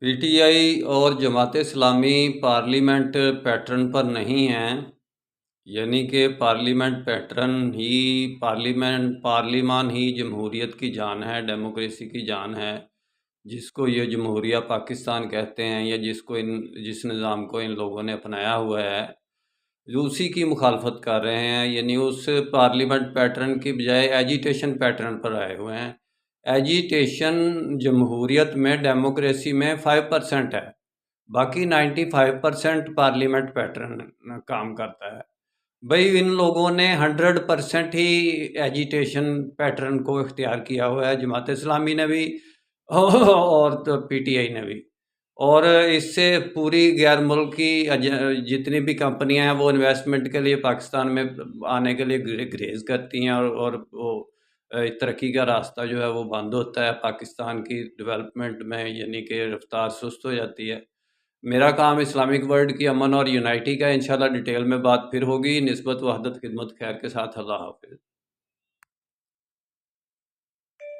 P T I اور Jamaat Islami parliament pattern پر نہیں ہیں، یعنی کہ پارلیمنٹ پیٹرن ہی پارلیمان ہی جمہوریت کی جان ہے، ڈیموکریسی کی جان ہے، جس کو یہ جمہوریہ پاکستان کہتے ہیں، یا جس نظام کو ان لوگوں نے اپنایا ہوا ہے، جو اسی کی مخالفت کر رہے ہیں، یعنی اس پارلیمنٹ پیٹرن کی بجائے ایجیٹیشن پیٹرن پر آئے ہوئے ہیں۔ ایجیٹیشن جمہوریت میں، ڈیموکریسی میں 5% ہے، باقی 95% پارلیمنٹ پیٹرن کام کرتا ہے۔ بھئی ان لوگوں نے 100% ہی ایجیٹیشن پیٹرن کو اختیار کیا ہوا ہے، جماعت اسلامی نے بھی اور پی ٹی آئی نے بھی، اور اس سے پوری غیر ملکی جتنی بھی کمپنیاں ہیں وہ انویسٹمنٹ کے لیے پاکستان میں آنے کے لیے گریز کرتی ہیں، اور وہ ترقی کا راستہ جو ہے وہ بند ہوتا ہے پاکستان کی ڈیولپمنٹ میں، یعنی کہ رفتار سست ہو جاتی ہے۔ میرا کام اسلامک ورلڈ کی امن اور یونائٹی کا، انشاءاللہ ڈیٹیل میں بات پھر ہوگی۔ نسبت وحدت خدمت خیر کے ساتھ، اللہ حافظ۔